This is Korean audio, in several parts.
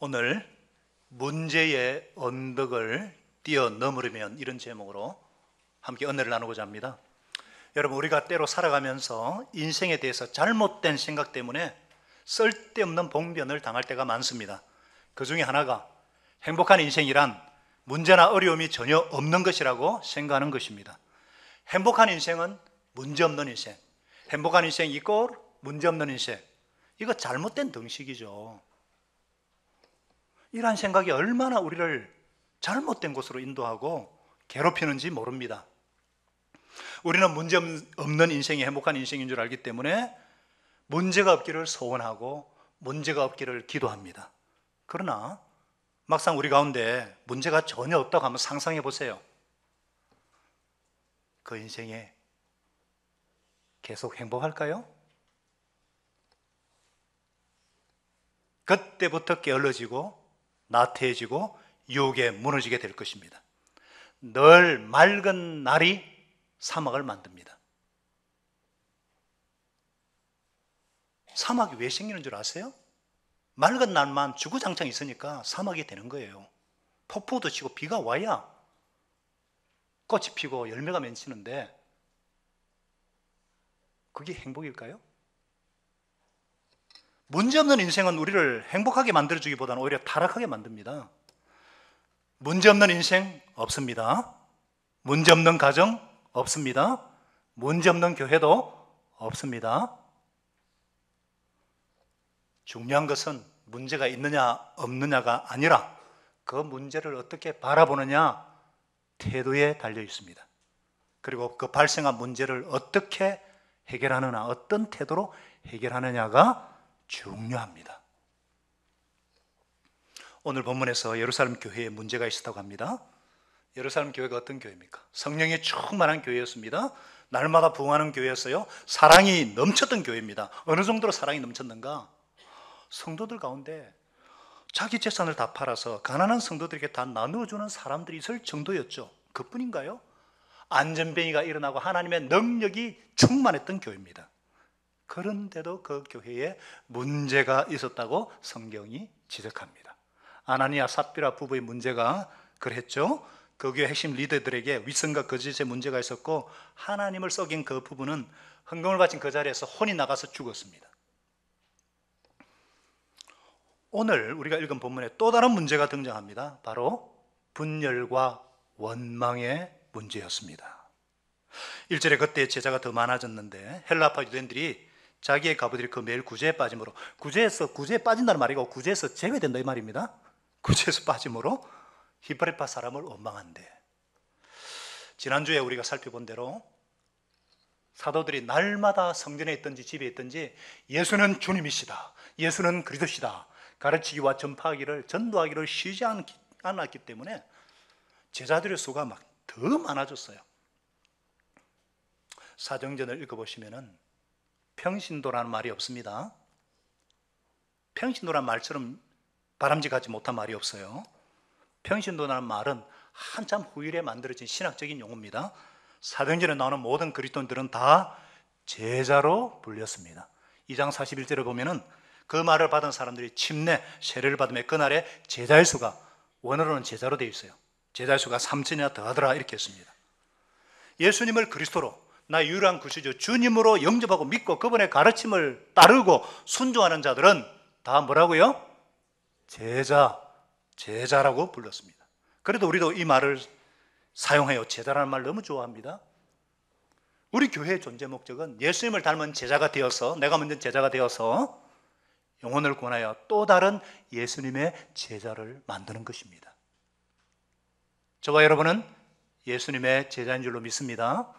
오늘 문제의 언덕을 뛰어넘으려면 이런 제목으로 함께 은혜를 나누고자 합니다. 여러분, 우리가 때로 살아가면서 인생에 대해서 잘못된 생각 때문에 쓸데없는 봉변을 당할 때가 많습니다. 그 중에 하나가 행복한 인생이란 문제나 어려움이 전혀 없는 것이라고 생각하는 것입니다. 행복한 인생은 문제없는 인생, 행복한 인생 이꼴 문제없는 인생, 이거 잘못된 등식이죠. 이러한 생각이 얼마나 우리를 잘못된 곳으로 인도하고 괴롭히는지 모릅니다. 우리는 문제없는 인생이 행복한 인생인 줄 알기 때문에 문제가 없기를 소원하고 문제가 없기를 기도합니다. 그러나 막상 우리 가운데 문제가 전혀 없다고 한번 상상해 보세요. 그 인생에 계속 행복할까요? 그때부터 게을러지고 나태해지고 유혹에 무너지게 될 것입니다. 늘 맑은 날이 사막을 만듭니다. 사막이 왜 생기는 줄 아세요? 맑은 날만 주구장창 있으니까 사막이 되는 거예요. 폭풍도 치고 비가 와야 꽃이 피고 열매가 맺히는데 그게 행복일까요? 문제없는 인생은 우리를 행복하게 만들어주기보다는 오히려 타락하게 만듭니다. 문제없는 인생 없습니다. 문제없는 가정 없습니다. 문제없는 교회도 없습니다. 중요한 것은 문제가 있느냐 없느냐가 아니라 그 문제를 어떻게 바라보느냐 태도에 달려 있습니다. 그리고 그 발생한 문제를 어떻게 해결하느냐, 어떤 태도로 해결하느냐가 중요합니다. 오늘 본문에서 예루살렘 교회에 문제가 있었다고 합니다. 예루살렘 교회가 어떤 교회입니까? 성령이 충만한 교회였습니다. 날마다 부흥하는 교회였어요. 사랑이 넘쳤던 교회입니다. 어느 정도로 사랑이 넘쳤는가? 성도들 가운데 자기 재산을 다 팔아서 가난한 성도들에게 다 나누어주는 사람들이 있을 정도였죠. 그뿐인가요? 안전뱅이가 일어나고 하나님의 능력이 충만했던 교회입니다. 그런데도 그 교회에 문제가 있었다고 성경이 지적합니다. 아나니아 삽비라 부부의 문제가 그랬죠. 그 교회 핵심 리더들에게 위선과 거짓의 문제가 있었고 하나님을 속인 그 부부는 헌금을 바친 그 자리에서 혼이 나가서 죽었습니다. 오늘 우리가 읽은 본문에 또 다른 문제가 등장합니다. 바로 분열과 원망의 문제였습니다. 1절에 그때 제자가 더 많아졌는데 헬라파 유대인들이 자기의 가부들이 그 매일 구제에 빠짐으로, 구제에 빠진다는 말이고 구제에서 제외된다 이 말입니다. 구제에서 빠짐으로 히브리파 사람을 원망한대. 지난주에 우리가 살펴본 대로 사도들이 날마다 성전에 있든지 집에 있든지 예수는 주님이시다, 예수는 그리스도시다 가르치기와 전파하기를, 전도하기를 쉬지 않았기 때문에 제자들의 수가 막 더 많아졌어요. 사정전을 읽어보시면은 평신도라는 말이 없습니다. 평신도라는 말처럼 바람직하지 못한 말이 없어요. 평신도라는 말은 한참 후일에 만들어진 신학적인 용어입니다. 사도행전에 나오는 모든 그리스도인들은 다 제자로 불렸습니다. 2장 41절에 보면은 그 말을 받은 사람들이 침례, 세례를 받으며 그날에 제자의 수가, 원어로는 제자로 되어 있어요. 제자의 수가 3천이나 더하더라 이렇게 했습니다. 예수님을 그리스도로, 나 유일한 구주주 주님으로 영접하고 믿고 그분의 가르침을 따르고 순종하는 자들은 다 뭐라고요? 제자라고 불렀습니다. 그래도 우리도 이 말을 사용해요. 제자라는 말 너무 좋아합니다. 우리 교회의 존재 목적은 예수님을 닮은 제자가 되어서, 내가 먼저 제자가 되어서 영혼을 구원하여 또 다른 예수님의 제자를 만드는 것입니다. 저와 여러분은 예수님의 제자인 줄로 믿습니다.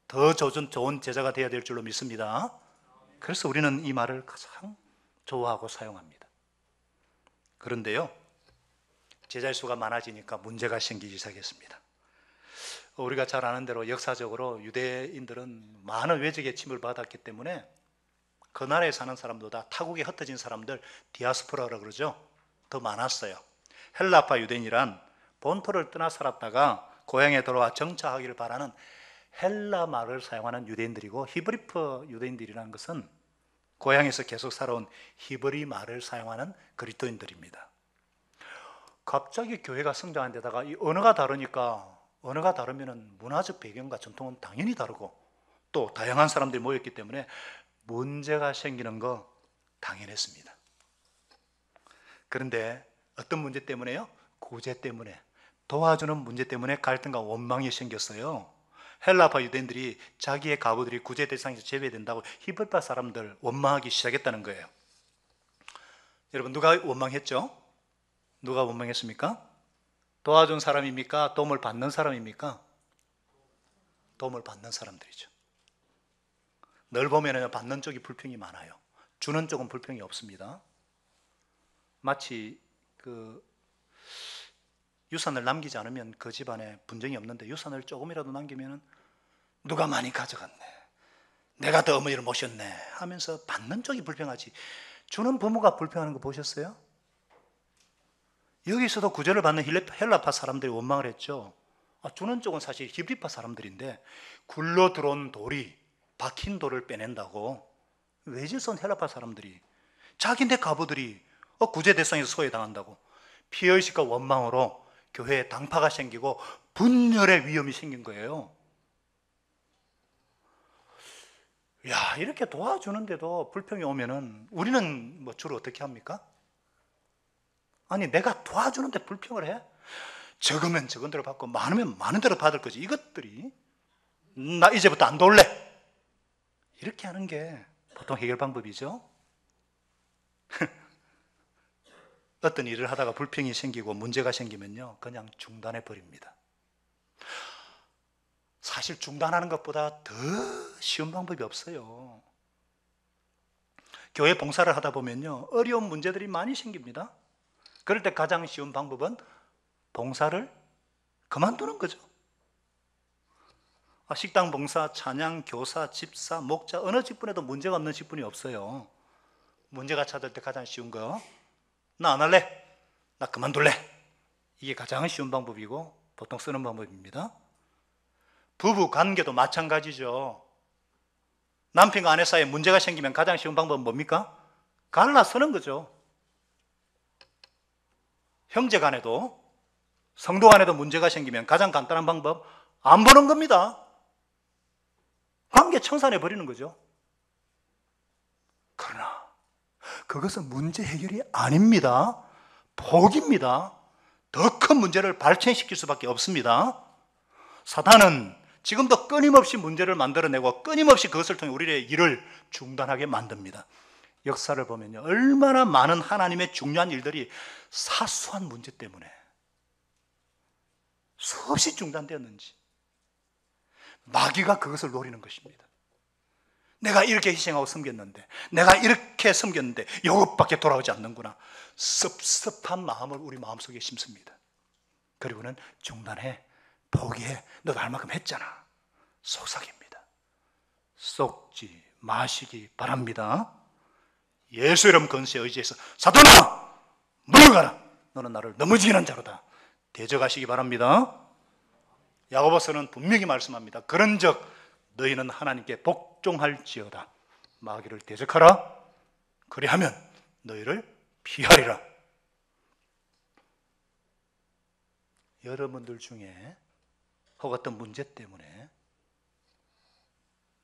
더 좋은 제자가 되어야 될 줄로 믿습니다. 그래서 우리는 이 말을 가장 좋아하고 사용합니다. 그런데요, 제자의 수가 많아지니까 문제가 생기기 시작했습니다. 우리가 잘 아는 대로 역사적으로 유대인들은 많은 외적의 침을 받았기 때문에 그 나라에 사는 사람보다 타국에 흩어진 사람들, 디아스포라라고 그러죠, 더 많았어요. 헬라파 유대인이란 본토를 떠나 살았다가 고향에 돌아와 정착하기를 바라는 헬라 말을 사용하는 유대인들이고, 히브리파 유대인들이라는 것은 고향에서 계속 살아온 히브리 말을 사용하는 그리스도인들입니다. 갑자기 교회가 성장한 데다가 이 언어가 다르니까, 언어가 다르면 문화적 배경과 전통은 당연히 다르고 또 다양한 사람들이 모였기 때문에 문제가 생기는 거 당연했습니다. 그런데 어떤 문제 때문에요? 구제 때문에, 도와주는 문제 때문에 갈등과 원망이 생겼어요. 헬라파 유대인들이 자기의 가부들이 구제 대상에서 제외된다고 히브리파 사람들 원망하기 시작했다는 거예요. 여러분, 누가 원망했죠? 누가 원망했습니까? 도와준 사람입니까? 도움을 받는 사람입니까? 도움을 받는 사람들이죠. 늘 보면 받는 쪽이 불평이 많아요. 주는 쪽은 불평이 없습니다. 마치 유산을 남기지 않으면 그 집안에 분쟁이 없는데 유산을 조금이라도 남기면 누가 많이 가져갔네, 내가 더 어머니를 모셨네 하면서 받는 쪽이 불평하지, 주는 부모가 불평하는 거 보셨어요? 여기서도 구제를 받는 헬라파 사람들이 원망을 했죠. 주는 쪽은 사실 히브리파 사람들인데 굴러 들어온 돌이 박힌 돌을 빼낸다고 외질선 헬라파 사람들이, 자기네 가부들이 구제 대상에서 소외당한다고 피의식과 원망으로 교회에 당파가 생기고 분열의 위험이 생긴 거예요. 야, 이렇게 도와주는데도 불평이 오면은 우리는 주로 어떻게 합니까? 아니, 내가 도와주는데 불평을 해? 적으면 적은 대로 받고 많으면 많은 대로 받을 거지. 이것들이 나 이제부터 안 도울래, 이렇게 하는 게 보통 해결 방법이죠. 어떤 일을 하다가 불평이 생기고 문제가 생기면요, 그냥 중단해 버립니다. 사실 중단하는 것보다 더 쉬운 방법이 없어요. 교회 봉사를 하다 보면요, 어려운 문제들이 많이 생깁니다. 그럴 때 가장 쉬운 방법은 봉사를 그만두는 거죠. 식당 봉사, 찬양, 교사, 집사, 목자, 어느 직분에도 문제가 없는 직분이 없어요. 문제가 찾을 때 가장 쉬운 거, 나 안 할래, 나 그만둘래, 이게 가장 쉬운 방법이고 보통 쓰는 방법입니다. 부부 관계도 마찬가지죠. 남편과 아내 사이에 문제가 생기면 가장 쉬운 방법은 뭡니까? 갈라서는 거죠. 형제 간에도, 성도 간에도 문제가 생기면 가장 간단한 방법, 안 보는 겁니다. 관계 청산해 버리는 거죠. 그러나 그것은 문제 해결이 아닙니다. 복입니다. 더 큰 문제를 발생시킬 수밖에 없습니다. 사탄은 지금도 끊임없이 문제를 만들어내고 끊임없이 그것을 통해 우리의 일을 중단하게 만듭니다. 역사를 보면요, 얼마나 많은 하나님의 중요한 일들이 사소한 문제 때문에 수없이 중단되었는지, 마귀가 그것을 노리는 것입니다. 내가 이렇게 희생하고 섬겼는데, 내가 이렇게 섬겼는데 이것밖에 돌아오지 않는구나, 섭섭한 마음을 우리 마음속에 심습니다. 그리고는 중단해, 포기해, 너도 할 만큼 했잖아, 속삭입니다. 썩지 마시기 바랍니다. 예수 이름 건세에 의지해서 사탄아 물러가라, 너는 나를 넘어지게 자로다, 대적하시기 바랍니다. 야고보서는 분명히 말씀합니다. 그런즉 너희는 하나님께 복종할지어다, 마귀를 대적하라, 그리하면 너희를 피하리라. 여러분들 중에 혹 어떤 문제 때문에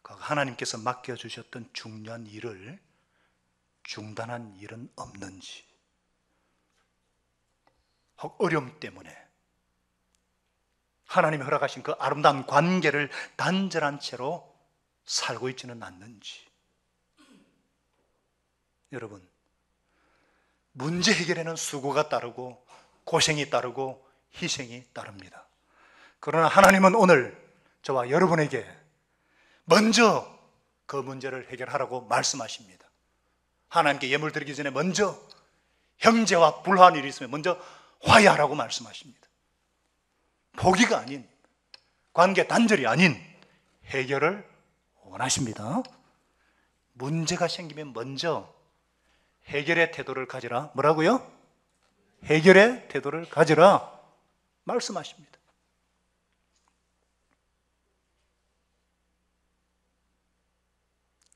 하나님께서 맡겨주셨던 중요한 일을 중단한 일은 없는지, 혹 어려움 때문에 하나님이 허락하신 그 아름다운 관계를 단절한 채로 살고 있지는 않는지. 여러분, 문제 해결에는 수고가 따르고 고생이 따르고 희생이 따릅니다. 그러나 하나님은 오늘 저와 여러분에게 먼저 그 문제를 해결하라고 말씀하십니다. 하나님께 예물 드리기 전에 먼저 형제와 불화한 일이 있으면 먼저 화해하라고 말씀하십니다. 포기가 아닌, 관계 단절이 아닌 해결을 원하십니다. 문제가 생기면 먼저 해결의 태도를 가지라. 뭐라고요? 해결의 태도를 가지라 말씀하십니다.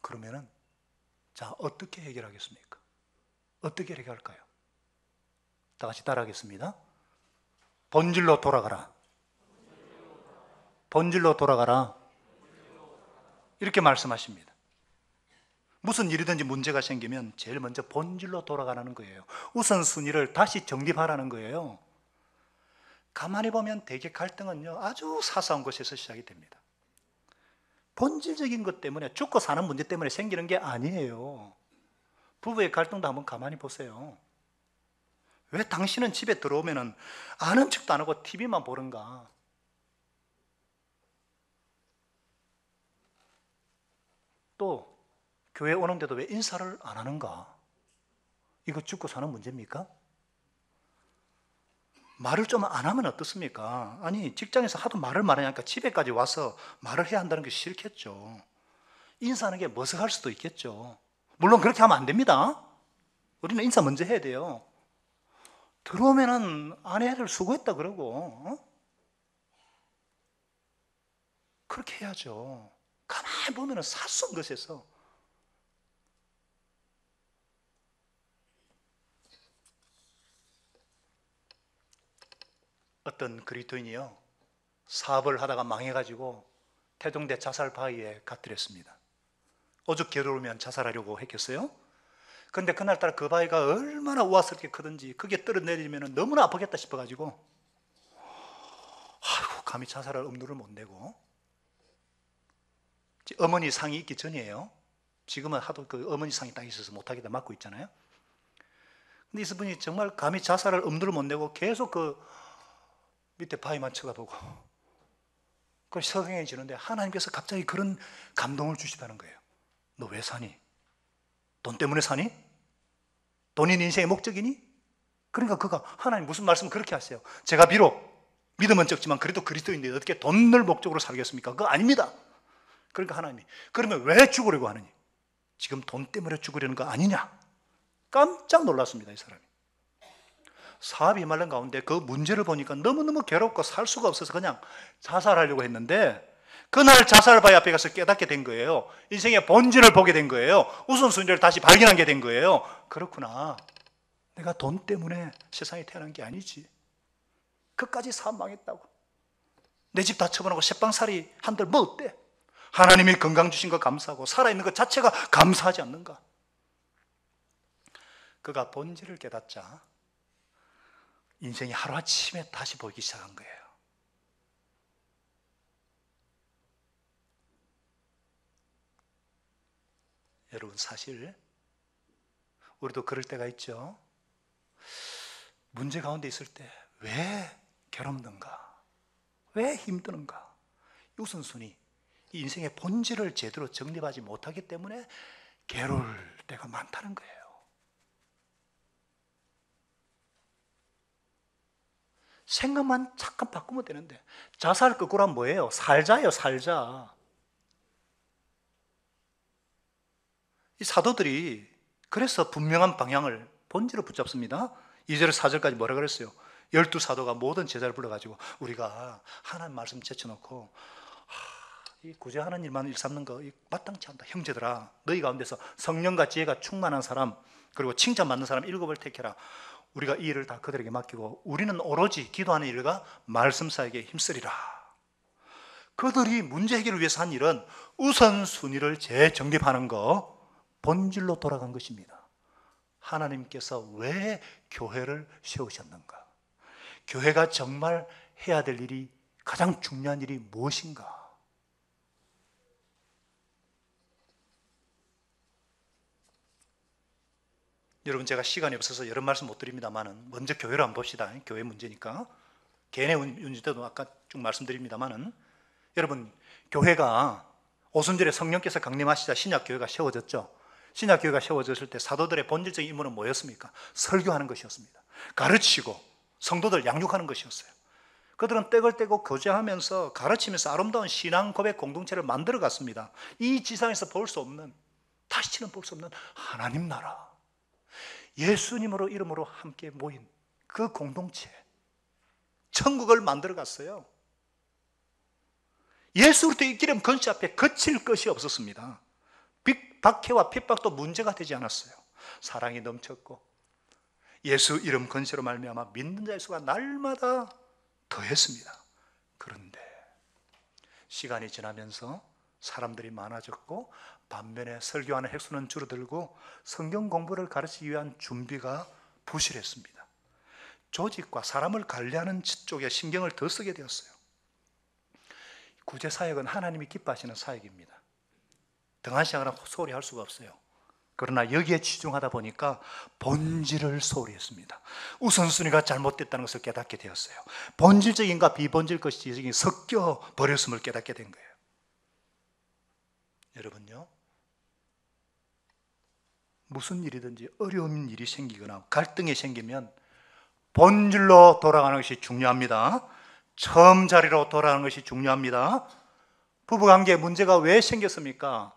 그러면은 자, 어떻게 해결하겠습니까? 어떻게 해결할까요? 다 같이 따라하겠습니다. 본질로 돌아가라. 본질로 돌아가라. 이렇게 말씀하십니다. 무슨 일이든지 문제가 생기면 제일 먼저 본질로 돌아가라는 거예요. 우선순위를 다시 정립하라는 거예요. 가만히 보면 대개 갈등은요, 아주 사소한 것에서 시작이 됩니다. 본질적인 것 때문에, 죽고 사는 문제 때문에 생기는 게 아니에요. 부부의 갈등도 한번 가만히 보세요. 왜 당신은 집에 들어오면 아는 척도 안 하고 TV만 보는가? 또 교회 오는데도 왜 인사를 안 하는가? 이거 죽고 사는 문제입니까? 말을 좀 안 하면 어떻습니까? 아니, 직장에서 하도 말을 많이 하니까 집에까지 와서 말을 해야 한다는 게 싫겠죠. 인사하는 게 머쓱할 수도 있겠죠. 물론 그렇게 하면 안 됩니다. 우리는 인사 먼저 해야 돼요. 들어오면은 아내를 수고했다 그러고, 그렇게 해야죠. 가만히 보면은 사소한 것에서 어떤 그리스도인이요, 사업을 하다가 망해가지고 태동대 자살 바위에 gat들였습니다. 오죽 괴로우면 자살하려고 했겠어요? 근데 그날따라 그 바위가 얼마나 우아스럽게 크든지 그게 떨어내리면 너무나 아프겠다 싶어가지고, 아이고, 감히 자살할 엄두를 못 내고, 어머니 상이 있기 전이에요. 지금은 하도 그 어머니 상이 딱 있어서 못하게 다 막고 있잖아요. 근데 이분이 정말 감히 자살할 엄두를 못 내고 계속 그 밑에 바위만 쳐다보고 그걸 석행해지는데, 하나님께서 갑자기 그런 감동을 주시다는 거예요. 너 왜 사니? 돈 때문에 사니? 돈이 네 인생의 목적이니? 그러니까 그가, 하나님 무슨 말씀을 그렇게 하세요? 제가 비록 믿음은 적지만 그래도 그리스도인데 어떻게 돈을 목적으로 살겠습니까? 그거 아닙니다. 그러니까 하나님이, 그러면 왜 죽으려고 하느니? 지금 돈 때문에 죽으려는 거 아니냐? 깜짝 놀랐습니다, 이 사람이. 사업이 말른 가운데 그 문제를 보니까 너무너무 괴롭고 살 수가 없어서 그냥 자살하려고 했는데, 그날 자살바위 앞에 가서 깨닫게 된 거예요. 인생의 본질을 보게 된 거예요. 우선순위를 다시 발견하게 된 거예요. 그렇구나, 내가 돈 때문에 세상에 태어난 게 아니지. 그까지 사업 망했다고, 내 집 다 처분하고 새빵살이 한들 뭐 어때? 하나님이 건강 주신 거 감사하고 살아있는 것 자체가 감사하지 않는가? 그가 본질을 깨닫자 인생이 하루아침에 다시 보이기 시작한 거예요. 여러분, 사실 우리도 그럴 때가 있죠. 문제 가운데 있을 때 왜 괴롭는가? 왜 힘드는가? 우선순위, 이 인생의 본질을 제대로 정립하지 못하기 때문에 괴로울 때가 많다는 거예요. 생각만 잠깐 바꾸면 되는데, 자살 거꾸로 하면 뭐예요? 살자예요, 살자. 이 사도들이 그래서 분명한 방향을, 본질을 붙잡습니다. 2절 4절까지 뭐라 그랬어요? 12사도가 모든 제자를 불러가지고, 우리가 하나님 말씀 제쳐놓고 이 구제하는 일만 일삼는 거 마땅치 않다. 형제들아, 너희 가운데서 성령과 지혜가 충만한 사람, 그리고 칭찬받는 사람 7을 택해라. 우리가 이 일을 다 그들에게 맡기고 우리는 오로지 기도하는 일과 말씀 사역에 힘쓰리라. 그들이 문제 해결을 위해서 한 일은 우선순위를 재정립하는 거, 본질로 돌아간 것입니다. 하나님께서 왜 교회를 세우셨는가? 교회가 정말 해야 될 일이, 가장 중요한 일이 무엇인가? 여러분, 제가 시간이 없어서 여러 말씀 못 드립니다만은 먼저 교회를 한번 봅시다. 교회 문제니까. 개인의 문제도 아까 쭉 말씀드립니다만은, 여러분, 교회가 오순절에 성령께서 강림하시자 신약교회가 세워졌죠. 신약교회가 세워졌을 때 사도들의 본질적인 임무는 뭐였습니까? 설교하는 것이었습니다. 가르치고 성도들 양육하는 것이었어요. 그들은 떼걸 떼고 교제하면서 가르치면서 아름다운 신앙 고백 공동체를 만들어 갔습니다. 이 지상에서 볼 수 없는, 다시는 볼 수 없는 하나님 나라, 예수님으로 이름으로 함께 모인 그 공동체, 천국을 만들어 갔어요. 예수 그리스도 이 기름 건시 앞에 거칠 것이 없었습니다. 박해와 핍박도 문제가 되지 않았어요. 사랑이 넘쳤고 예수 이름 건세로 말미암아 믿는 자의 수가 날마다 더했습니다. 그런데 시간이 지나면서 사람들이 많아졌고 반면에 설교하는 횟수는 줄어들고 성경 공부를 가르치기 위한 준비가 부실했습니다. 조직과 사람을 관리하는 쪽에 신경을 더 쓰게 되었어요. 구제사역은 하나님이 기뻐하시는 사역입니다. 등한시하거나 소홀히 할 수가 없어요. 그러나 여기에 치중하다 보니까 본질을 소홀히 했습니다. 우선순위가 잘못됐다는 것을 깨닫게 되었어요. 본질적인가 비본질적인 섞여 버렸음을 깨닫게 된 거예요. 여러분요, 무슨 일이든지 어려운 일이 생기거나 갈등이 생기면 본질로 돌아가는 것이 중요합니다. 처음 자리로 돌아가는 것이 중요합니다. 부부관계에 문제가 왜 생겼습니까?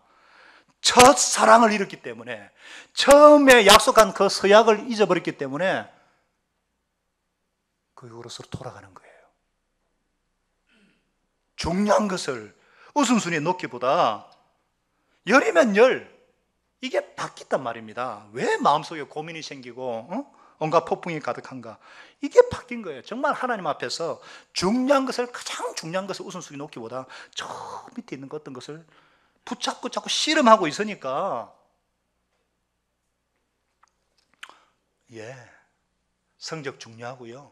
첫 사랑을 잃었기 때문에, 처음에 약속한 그 서약을 잊어버렸기 때문에 그 이후로 서로 돌아가는 거예요. 중요한 것을 우선순위에 놓기보다 열이면 열, 이게 바뀌었단 말입니다. 왜 마음속에 고민이 생기고 온갖 폭풍이 가득한가? 이게 바뀐 거예요. 정말 하나님 앞에서 중요한 것을, 가장 중요한 것을 우선순위에 놓기보다 저 밑에 있는 어떤 것을 붙잡고 자꾸 씨름하고 있으니까, 성적 중요하고요,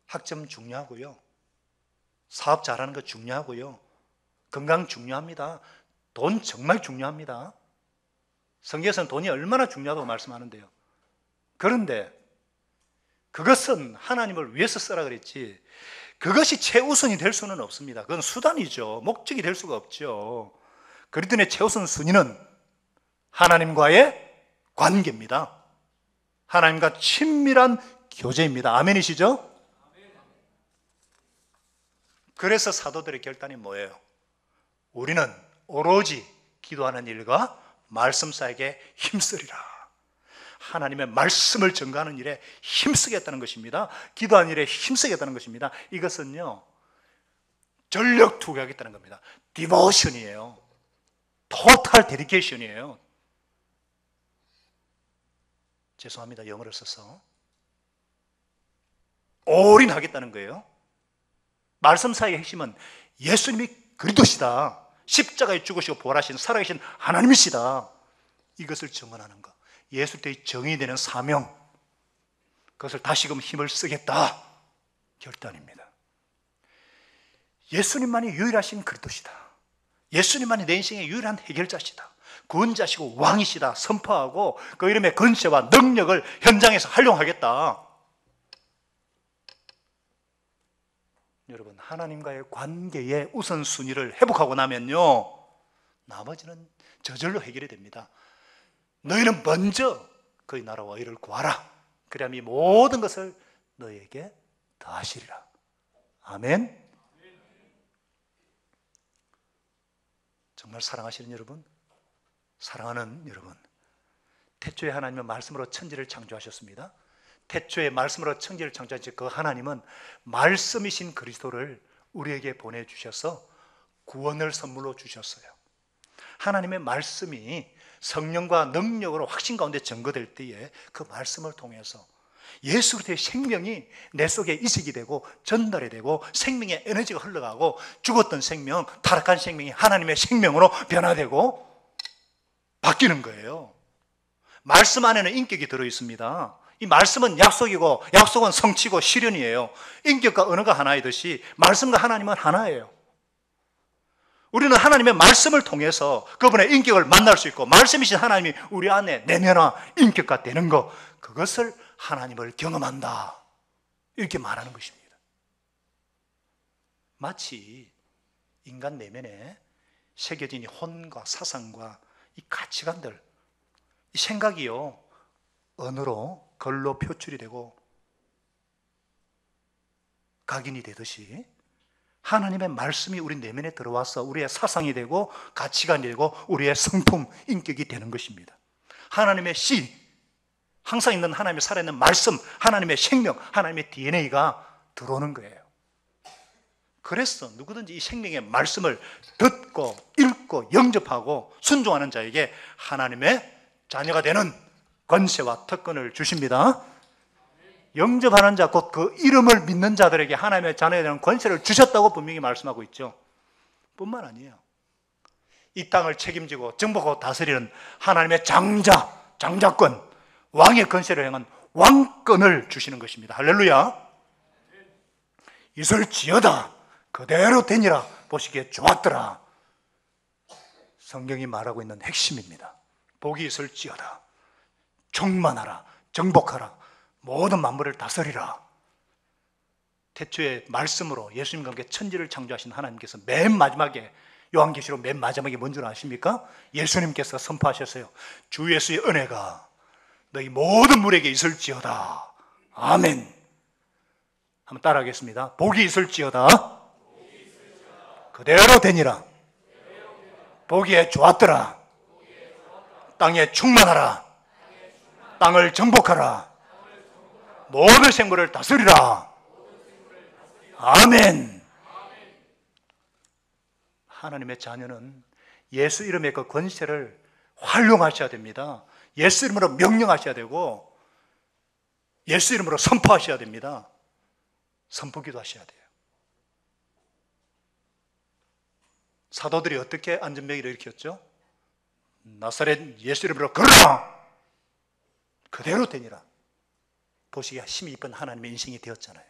학점 중요하고요, 사업 잘하는 거 중요하고요, 건강 중요합니다. 돈 정말 중요합니다. 성경에서는 돈이 얼마나 중요하다고 말씀하는데요. 그런데 그것은 하나님을 위해서 쓰라 그랬지, 그것이 최우선이 될 수는 없습니다. 그건 수단이죠. 목적이 될 수가 없죠. 그리스도인의 최우선 순위는 하나님과의 관계입니다. 하나님과 친밀한 교제입니다. 아멘이시죠? 그래서 사도들의 결단이 뭐예요? 우리는 오로지 기도하는 일과 말씀 사역에 힘쓰리라. 하나님의 말씀을 전가하는 일에 힘쓰겠다는 것입니다. 기도하는 일에 힘쓰겠다는 것입니다. 이것은요, 전력 투구하겠다는 겁니다. 디보션이에요. 토탈 데디케이션이에요. 죄송합니다, 영어를 써서. 올인하겠다는 거예요. 말씀 사역의 핵심은 예수님이 그리스도시다, 십자가에 죽으시고 부활하신 살아계신 하나님이시다, 이것을 증언하는 것, 예수 때의 정의 되는 사명, 그것을 다시금 힘을 쓰겠다 결단입니다. 예수님만이 유일하신 그리스도시다, 예수님만이 내 인생의 유일한 해결자시다, 구원자시고 왕이시다 선포하고 그 이름의 권세와 능력을 현장에서 활용하겠다. 여러분, 하나님과의 관계의 우선순위를 회복하고 나면요, 나머지는 저절로 해결이 됩니다. 너희는 먼저 그의 나라와 의를 구하라. 그리하면 이 모든 것을 너희에게 더하시리라. 아멘. 정말 사랑하시는 여러분, 사랑하는 여러분, 태초에 하나님은 말씀으로 천지를 창조하셨습니다. 태초에 말씀으로 천지를 창조하신 그 하나님은 말씀이신 그리스도를 우리에게 보내주셔서 구원을 선물로 주셨어요. 하나님의 말씀이 성령과 능력으로 확신 가운데 증거될 때에 그 말씀을 통해서 예수 그리스도의 생명이 내 속에 이식이 되고 전달이 되고 생명의 에너지가 흘러가고 죽었던 생명, 타락한 생명이 하나님의 생명으로 변화되고 바뀌는 거예요. 말씀 안에는 인격이 들어있습니다. 이 말씀은 약속이고 약속은 성취고 실현이에요. 인격과 언어가 하나이듯이 말씀과 하나님은 하나예요. 우리는 하나님의 말씀을 통해서 그분의 인격을 만날 수 있고, 말씀이신 하나님이 우리 안에 내면화 인격화 되는 것, 그것을 하나님을 경험한다, 이렇게 말하는 것입니다. 마치 인간 내면에 새겨진 이 혼과 사상과 이 가치관들, 이 생각이요, 언어로 글로 표출이 되고 각인이 되듯이 하나님의 말씀이 우리 내면에 들어와서 우리의 사상이 되고 가치관이 되고 우리의 성품, 인격이 되는 것입니다. 하나님의 씨, 항상 있는 하나님의 살아있는 말씀, 하나님의 생명, 하나님의 DNA가 들어오는 거예요. 그래서 누구든지 이 생명의 말씀을 듣고 읽고 영접하고 순종하는 자에게 하나님의 자녀가 되는 권세와 특권을 주십니다. 영접하는 자, 곧 그 이름을 믿는 자들에게 하나님의 자녀가 되는 권세를 주셨다고 분명히 말씀하고 있죠. 뿐만 아니에요. 이 땅을 책임지고 정복하고 다스리는 하나님의 장자권, 왕의 권세를 행한 왕권을 주시는 것입니다. 할렐루야. 있을지어다 그대로 되니라 보시기에 좋았더라. 성경이 말하고 있는 핵심입니다. 복이 있을지어다. 충만하라, 정복하라, 모든 만물을 다스리라. 태초에 말씀으로 예수님과 함께 천지를 창조하신 하나님께서 맨 마지막에, 요한계시록 맨 마지막에 뭔 줄 아십니까? 예수님께서 선포하셨어요. 주 예수의 은혜가 너희 모든 물에게 있을지어다. 아멘. 한번 따라하겠습니다. 복이 있을지어다. 그대로 되니라. 보기에 좋았더라. 땅에 충만하라. 땅을 정복하라. 모든 생물을 다스리라. 아멘. 하나님의 자녀는 예수 이름의 그 권세를 활용하셔야 됩니다. 예수 이름으로 명령하셔야 되고 예수 이름으로 선포하셔야 됩니다. 선포기도 하셔야 돼요. 사도들이 어떻게 안전병기를 일으켰죠? 나사렛 예수 이름으로 걸어라! 그대로 되니라. 보시기에 힘이 있던 하나님의 인생이 되었잖아요.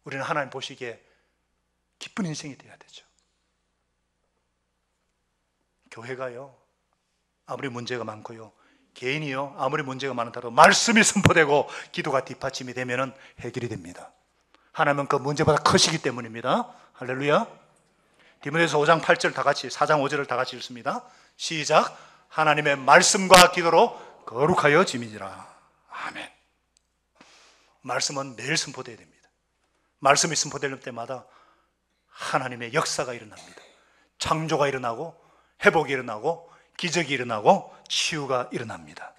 우리는 하나님 보시기에 기쁜 인생이 되어야 되죠. 교회가요, 아무리 문제가 많고요, 개인이요, 아무리 문제가 많다도 말씀이 선포되고 기도가 뒷받침이 되면 해결이 됩니다. 하나님은 그 문제보다 크시기 때문입니다. 할렐루야. 디모데후서 5장 8절 다 같이, 4장 5절을 다 같이 읽습니다. 시작. 하나님의 말씀과 기도로 거룩하여 짐이니라. 아멘. 말씀은 매일 선포되어야 됩니다. 말씀이 선포될 때마다 하나님의 역사가 일어납니다. 창조가 일어나고 회복이 일어나고 기적이 일어나고 치유가 일어납니다.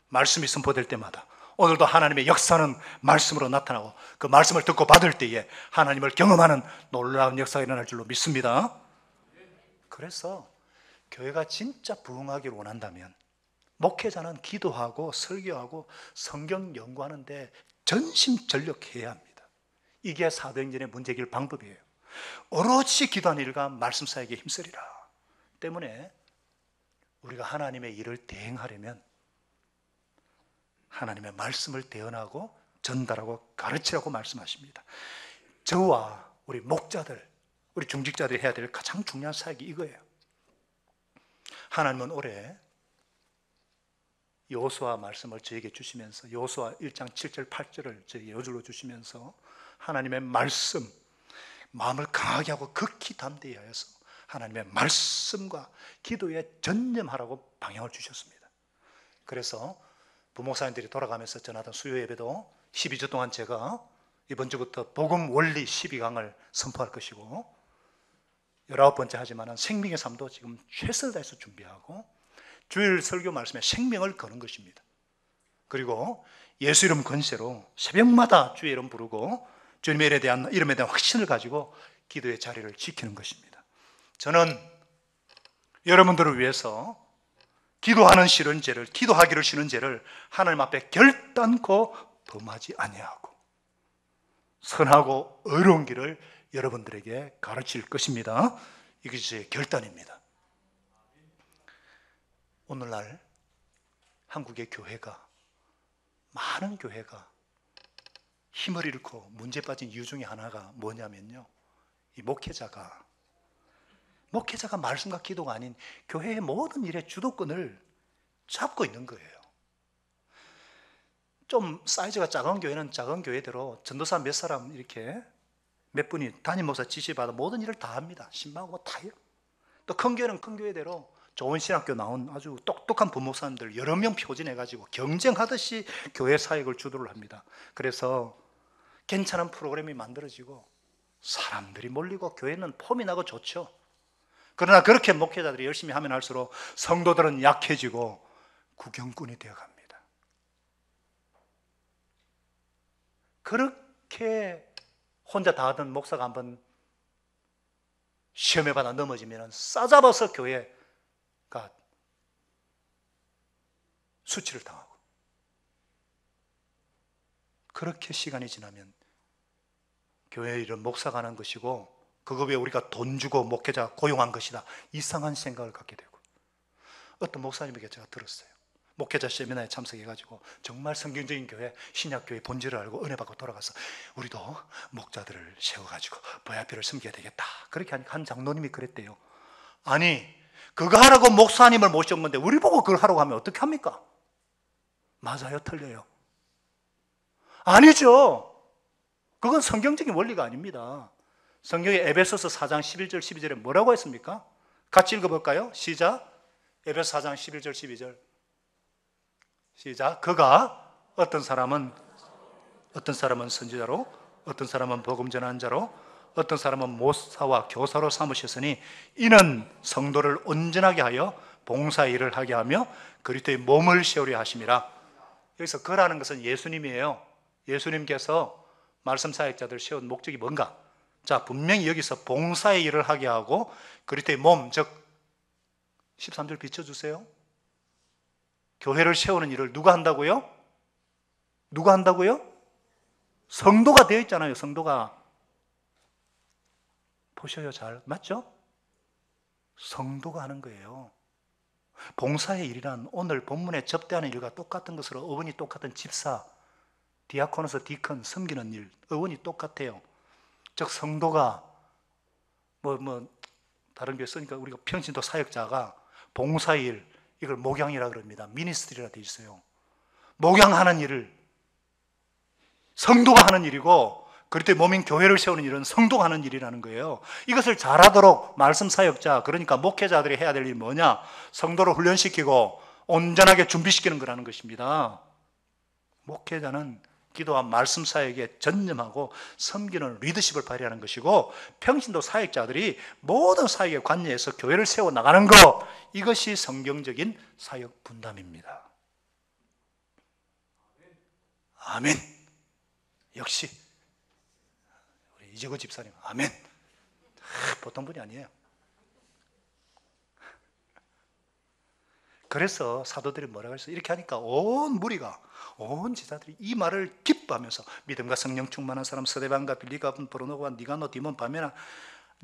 말씀이 선포될 때마다 오늘도 하나님의 역사는 말씀으로 나타나고 그 말씀을 듣고 받을 때에 하나님을 경험하는 놀라운 역사가 일어날 줄로 믿습니다. 그래서 교회가 진짜 부흥하기를 원한다면 목회자는 기도하고 설교하고 성경 연구하는데 전심전력해야 합니다. 이게 사도행전의 문제길 방법이에요. 오롯이 기도하는 일과 말씀 사역에 힘쓰리라. 때문에 우리가 하나님의 일을 대행하려면 하나님의 말씀을 대언하고 전달하고 가르치라고 말씀하십니다. 저와 우리 목자들, 우리 중직자들이 해야 될 가장 중요한 사역이 이거예요. 하나님은 올해 여호수아 말씀을 저에게 주시면서 여호수아 1장 7절 8절을 저에게 여줄로 주시면서 하나님의 말씀, 마음을 강하게 하고 극히 담대히 하여서 하나님의 말씀과 기도에 전념하라고 방향을 주셨습니다. 그래서 부목사님들이 돌아가면서 전하던 수요 예배도 12주 동안 제가 이번 주부터 복음 원리 12강을 선포할 것이고 19번째 하지만 생명의 삶도 지금 최선을 다해서 준비하고 주일 설교 말씀에 생명을 거는 것입니다. 그리고 예수 이름 권세로 새벽마다 주의 이름 부르고 주님의 이름에 대한 확신을 가지고 기도의 자리를 지키는 것입니다. 저는 여러분들을 위해서 기도하는 싫은 죄를, 기도하기를 싫은 죄를 하나님 앞에 결단코 범하지 아니하고 선하고 의로운 길을 여러분들에게 가르칠 것입니다. 이것이 제 결단입니다. 오늘날 한국의 교회가, 많은 교회가 힘을 잃고 문제 빠진 이유 중에 하나가 뭐냐면요, 이 목회자가 말씀과 기도가 아닌 교회의 모든 일의 주도권을 잡고 있는 거예요. 좀 사이즈가 작은 교회는 작은 교회대로 전도사 몇 사람 이렇게 몇 분이 담임 목사 지시받아 모든 일을 다 합니다. 신방하고 다 해요. 또 큰 교회는 큰 교회대로 좋은 신학교 나온 아주 똑똑한 부목사님들 여러 명 표진해가지고 경쟁하듯이 교회 사역을 주도를 합니다. 그래서 괜찮은 프로그램이 만들어지고 사람들이 몰리고 교회는 폼이 나고 좋죠. 그러나 그렇게 목회자들이 열심히 하면 할수록 성도들은 약해지고 구경꾼이 되어갑니다. 그렇게 혼자 다 하던 목사가 한번 시험에 받아 넘어지면 싸잡아서 교회가 수치를 당하고, 그렇게 시간이 지나면 교회 일은 목사가 하는 것이고 그거 왜 우리가 돈 주고 목회자 고용한 것이다, 이상한 생각을 갖게 되고, 어떤 목사님에게 제가 들었어요. 목회자 세미나에 참석해가지고 정말 성경적인 교회, 신약교회 본질을 알고 은혜 받고 돌아가서 우리도 목자들을 세워가지고 보야별을 섬겨야 되겠다, 그렇게 하니까 한 장로님이 그랬대요. 아니, 그거 하라고 목사님을 모신 건데 우리 보고 그걸 하라고 하면 어떻게 합니까? 맞아요, 틀려요? 아니죠. 그건 성경적인 원리가 아닙니다. 성경의 에베소서 4장 11절 12절에 뭐라고 했습니까? 같이 읽어볼까요? 시작. 에베소 4장 11절 12절 시작. 그가 어떤 사람은 선지자로, 어떤 사람은 복음 전하는 자로, 어떤 사람은 모사와 교사로 삼으셨으니 이는 성도를 온전하게 하여 봉사의 일을 하게 하며 그리스도의 몸을 세우려 하심이라. 여기서 그라는 것은 예수님이에요. 예수님께서 말씀 사역자들 세운 목적이 뭔가? 자, 분명히 여기서 봉사의 일을 하게 하고 그리스도의 몸, 즉 13절 비춰주세요. 교회를 세우는 일을 누가 한다고요? 누가 한다고요? 성도가 되어 있잖아요. 성도가. 보셔요, 잘. 맞죠? 성도가 하는 거예요. 봉사의 일이란 오늘 본문에 접대하는 일과 똑같은 것으로 어원이 똑같은 집사, 디아코노스, 디컨, 섬기는 일, 어원이 똑같아요. 즉 성도가 다른 교회 쓰니까 우리가 평신도 사역자가 봉사의 일, 이걸 목양이라 그럽니다. 미니스트리라 되어 있어요. 목양하는 일을 성도가 하는 일이고, 그리스도의 몸인 교회를 세우는 일은 성도가 하는 일이라는 거예요. 이것을 잘하도록 말씀 사역자, 그러니까 목회자들이 해야 될 일이 뭐냐? 성도를 훈련시키고 온전하게 준비시키는 거라는 것입니다. 목회자는 기도와 말씀 사역에 전념하고 섬기는 리더십을 발휘하는 것이고, 평신도 사역자들이 모든 사역에 관여해서 교회를 세워나가는 것, 이것이 성경적인 사역 분담입니다. 아멘. 역시 우리 이재구 집사님, 아멘. 보통 분이 아니에요. 그래서 사도들이 뭐라고 했어요? 이렇게 하니까 온 무리가, 온 제자들이 이 말을 기뻐하면서, 믿음과 성령 충만한 사람 스데반과 빌리가 브르노가 니가노 디몬 바메나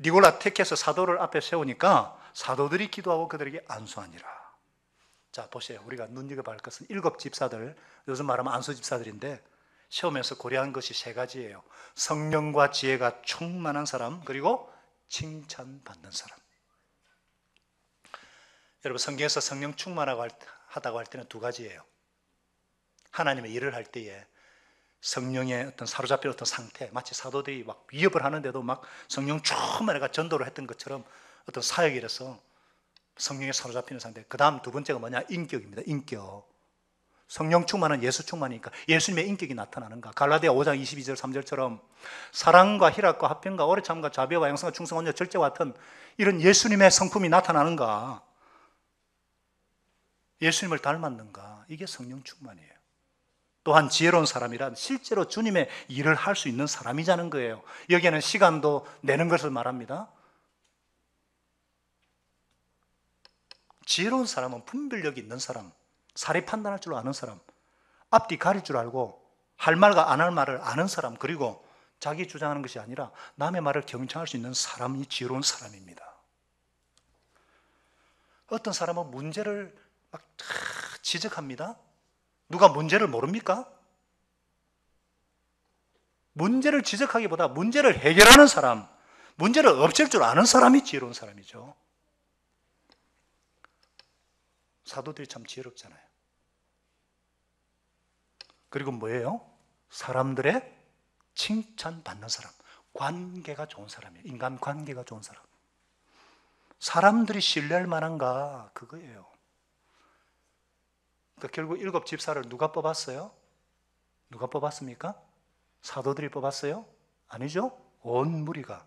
니골라 택해서 사도를 앞에 세우니까 사도들이 기도하고 그들에게 안수하니라. 자, 보세요. 우리가 눈여겨볼 것은 7 집사들, 요즘 말하면 안수 집사들인데, 시험에서 고려한 것이 3가지예요. 성령과 지혜가 충만한 사람, 그리고 칭찬받는 사람. 여러분, 성경에서 성령 충만하다고 할 때는 2가지예요. 하나님의 일을 할 때에 성령의 어떤 사로잡힌 어떤 상태, 마치 사도들이 막 위협을 하는데도 막 성령 충만해가 전도를 했던 것처럼 어떤 사역이라서 성령에 사로잡히는 상태. 그 다음 2번째가 뭐냐? 인격입니다. 인격. 성령 충만은 예수 충만이니까 예수님의 인격이 나타나는가? 갈라디아 5장 22절 3절처럼 사랑과 희락과 화평과 오래참과 자비와 양성과 충성, 온유, 절제와 같은 이런 예수님의 성품이 나타나는가? 예수님을 닮았는가? 이게 성령 충만이에요. 또한 지혜로운 사람이란 실제로 주님의 일을 할 수 있는 사람이자는 거예요. 여기에는 시간도 내는 것을 말합니다. 지혜로운 사람은 분별력이 있는 사람, 사리 판단할 줄 아는 사람, 앞뒤 가릴 줄 알고 할 말과 안 할 말을 아는 사람, 그리고 자기 주장하는 것이 아니라 남의 말을 경청할 수 있는 사람이 지혜로운 사람입니다. 어떤 사람은 문제를 막 지적합니다. 누가 문제를 모릅니까? 문제를 지적하기보다 문제를 해결하는 사람, 문제를 없앨 줄 아는 사람이 지혜로운 사람이죠. 사도들이 참 지혜롭잖아요. 그리고 뭐예요? 사람들의 칭찬받는 사람, 관계가 좋은 사람이에요. 인간 관계가 좋은 사람. 사람들이 신뢰할 만한가? 그거예요. 그러니까 결국 7 집사를 누가 뽑았어요? 누가 뽑았습니까? 사도들이 뽑았어요? 아니죠. 온 무리가,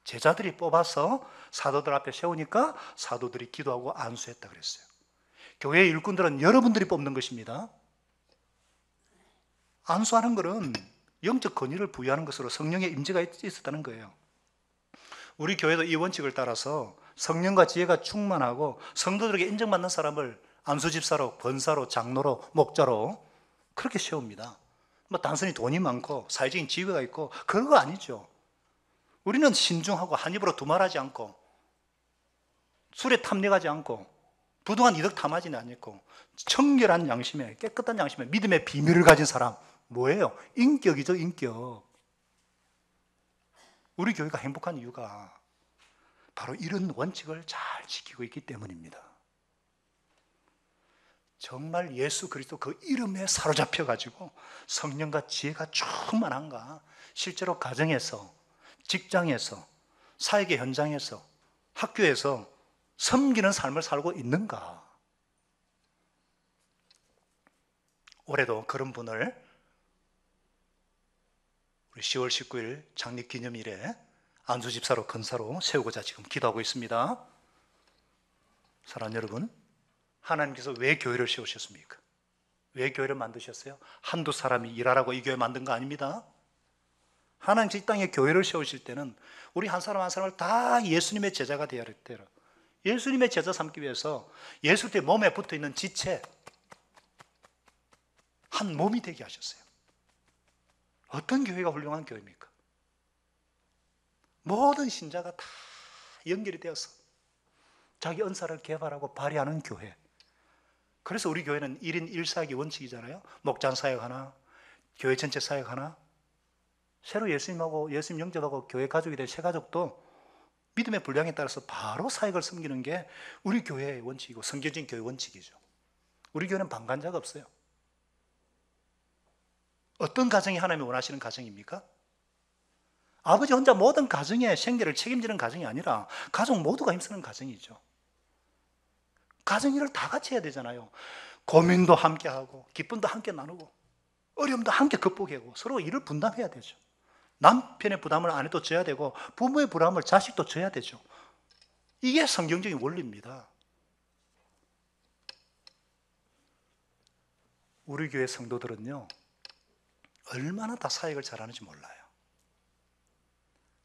제자들이 뽑아서 사도들 앞에 세우니까 사도들이 기도하고 안수했다 그랬어요. 교회의 일꾼들은 여러분들이 뽑는 것입니다. 안수하는 것은 영적 권위를 부여하는 것으로 성령의 임재가 있었다는 거예요. 우리 교회도 이 원칙을 따라서 성령과 지혜가 충만하고 성도들에게 인정받는 사람을 안수집사로, 권사로, 장로로, 목자로 그렇게 세웁니다. 뭐 단순히 돈이 많고 사회적인 지위가 있고 그런 거 아니죠. 우리는 신중하고 한 입으로 두말하지 않고 술에 탐닉하지 않고 부동한 이득 탐하지는 않고 청결한 양심에, 깨끗한 양심에 믿음의 비밀을 가진 사람, 뭐예요? 인격이죠, 인격. 우리 교회가 행복한 이유가 바로 이런 원칙을 잘 지키고 있기 때문입니다. 정말 예수 그리스도 그 이름에 사로잡혀 가지고 성령과 지혜가 충만한가? 실제로 가정에서, 직장에서, 사회계 현장에서, 학교에서 섬기는 삶을 살고 있는가? 올해도 그런 분을 우리 10월 19일 창립기념일에 안수집사로, 권사로 세우고자 지금 기도하고 있습니다. 사랑하는 여러분, 하나님께서 왜 교회를 세우셨습니까? 왜 교회를 만드셨어요? 한두 사람이 일하라고 이 교회 만든 거 아닙니다. 하나님께서 이 땅에 교회를 세우실 때는 우리 한 사람 한 사람을 다 예수님의 제자가 되어야 돼요. 예수님의 제자 삼기 위해서 예수님의 몸에 붙어있는 지체 한 몸이 되게 하셨어요. 어떤 교회가 훌륭한 교회입니까? 모든 신자가 다 연결이 되어서 자기 은사를 개발하고 발휘하는 교회. 그래서 우리 교회는 1인 1사역이 원칙이잖아요. 목장 사역 하나, 교회 전체 사역 하나. 새로 예수님하고 예수님 영접하고 교회 가족이 된 새 가족도 믿음의 분량에 따라서 바로 사역을 섬기는 게 우리 교회의 원칙이고 성경적인 교회 원칙이죠. 우리 교회는 방관자가 없어요. 어떤 가정이 하나님이 원하시는 가정입니까? 아버지 혼자 모든 가정의 생계를 책임지는 가정이 아니라 가족 모두가 힘쓰는 가정이죠. 가정 일을 다 같이 해야 되잖아요. 고민도 함께 하고 기쁨도 함께 나누고 어려움도 함께 극복하고 서로 일을 분담해야 되죠. 남편의 부담을 아내도 져야 되고 부모의 부담을 자식도 져야 되죠. 이게 성경적인 원리입니다. 우리 교회 성도들은요, 얼마나 다 사역을 잘하는지 몰라요.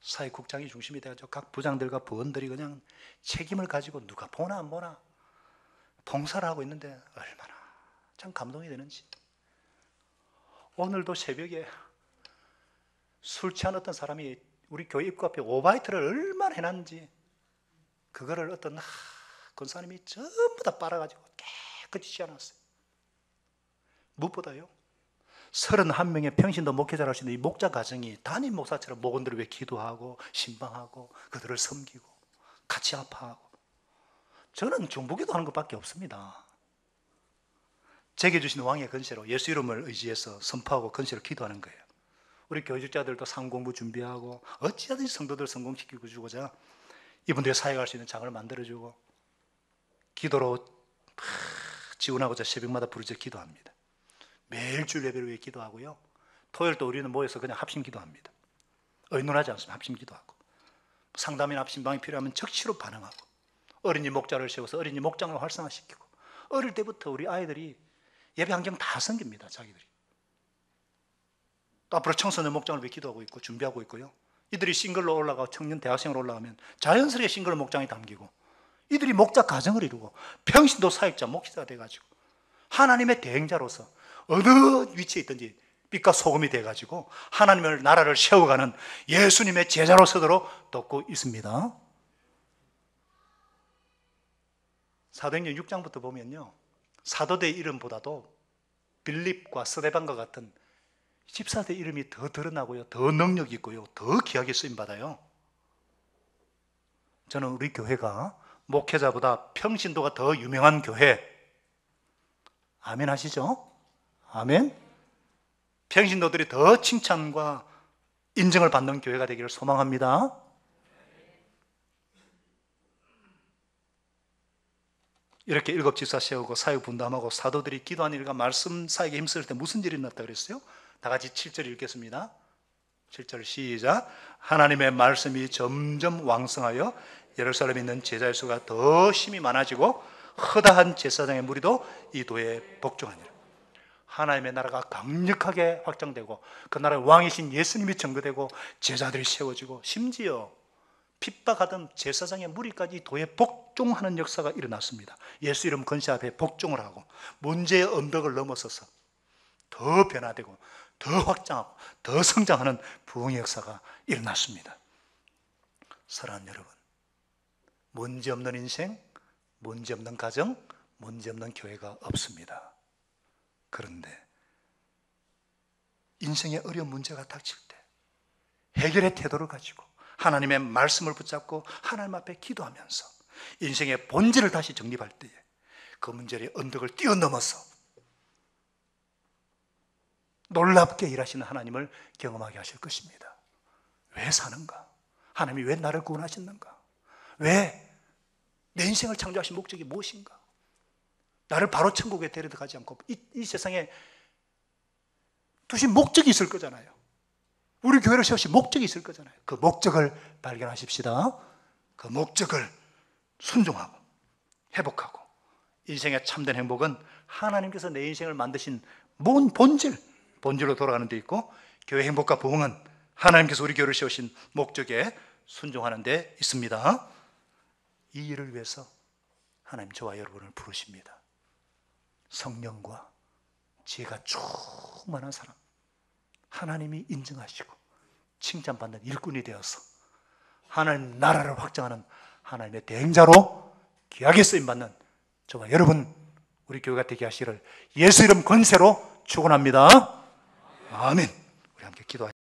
사역국장이 중심이 돼가지고 각 부장들과 부원들이 그냥 책임을 가지고 누가 보나 안 보나 봉사를 하고 있는데 얼마나 참 감동이 되는지. 오늘도 새벽에 술 취한 어떤 사람이 우리 교회 입구 앞에 오바이트를 얼마나 해놨는지 그거를 어떤 권사님이 전부 다 빨아가지고 깨끗이 씻어놨어요. 무엇보다요, 31명의 평신도 목회자를 하시는 이 목자 가정이 담임 목사처럼 목원들을 위해 기도하고 신방하고 그들을 섬기고 같이 아파하고. 저는 중보기도 하는 것밖에 없습니다. 제게 주신 왕의 건세로 예수 이름을 의지해서 선포하고 건세로 기도하는 거예요. 우리 교직자들도 상공부 준비하고 어찌하든지 성도들 성공시키고 주고자 이분들이 사역할 수 있는 장을 만들어주고 기도로 지원하고자 새벽마다 부르짖어 기도합니다. 매일 주일 예배를 위해 기도하고요. 토요일도 우리는 모여서 그냥 합심 기도합니다. 의논하지 않습니다. 합심 기도하고 상담이나 합심방이 필요하면 적시로 반응하고 어린이 목자를 세워서 어린이 목장을 활성화시키고 어릴 때부터 우리 아이들이 예배 환경 다 섬깁니다. 자기들이. 또 앞으로 청소년 목장을 위해 기도하고 있고 준비하고 있고요. 이들이 싱글로 올라가고 청년 대학생으로 올라가면 자연스럽게 싱글 목장이 담기고 이들이 목자 가정을 이루고 평신도 사역자 목사가 돼가지고 하나님의 대행자로서 어느 위치에 있든지 빛과 소금이 돼가지고 하나님의 나라를 세워가는 예수님의 제자로 서도록 돕고 있습니다. 사도행전 6장부터 보면요, 사도대 이름보다도 빌립과 스데반과 같은 14대 이름이 더 드러나고요, 더 능력 있고요, 더 귀하게 쓰임받아요. 저는 우리 교회가 목회자보다 평신도가 더 유명한 교회, 아멘 하시죠? 아멘. 평신도들이 더 칭찬과 인정을 받는 교회가 되기를 소망합니다. 이렇게 일곱 집사 세우고 사역 분담하고 사도들이 기도하는 일과 말씀 사역에 힘쓸 때 무슨 일이 났다 그랬어요? 다 같이 7절 읽겠습니다. 7절 시작. 하나님의 말씀이 점점 왕성하여 예루살렘에 있는 제자의 수가 더 심히 많아지고 허다한 제사장의 무리도 이 도에 복종하니라. 하나님의 나라가 강력하게 확장되고 그 나라의 왕이신 예수님이 증거되고 제자들이 세워지고 심지어 핍박하던 제사장의 무리까지 도에 복종하는 역사가 일어났습니다. 예수 이름 건세 앞에 복종을 하고 문제의 언덕을 넘어서서 더 변화되고 더 확장하고 더 성장하는 부흥의 역사가 일어났습니다. 사랑하는 여러분, 문제 없는 인생, 문제 없는 가정, 문제 없는 교회가 없습니다. 그런데 인생의 어려운 문제가 닥칠 때 해결의 태도를 가지고 하나님의 말씀을 붙잡고 하나님 앞에 기도하면서 인생의 본질을 다시 정립할 때에 그 문제의 언덕을 뛰어넘어서 놀랍게 일하시는 하나님을 경험하게 하실 것입니다. 왜 사는가? 하나님이 왜 나를 구원하셨는가? 왜 내 인생을 창조하신 목적이 무엇인가? 나를 바로 천국에 데려가지 않고 이 세상에 두신 목적이 있을 거잖아요. 우리 교회를 세우신 목적이 있을 거잖아요. 그 목적을 발견하십시다. 그 목적을 순종하고 회복하고 인생의 참된 행복은 하나님께서 내 인생을 만드신 본질로 돌아가는 데 있고, 교회 행복과 부흥은 하나님께서 우리 교회를 세우신 목적에 순종하는 데 있습니다. 이 일을 위해서 하나님 저와 여러분을 부르십니다. 성령과 지혜가 충만한 사람, 하나님이 인정하시고 칭찬받는 일꾼이 되어서 하나님 나라를 확장하는 하나님의 대행자로 귀하게 쓰임받는 저와 여러분, 우리 교회가 되게 하시기를 예수 이름 권세로 축원합니다. 아멘. 우리 함께 기도하시죠.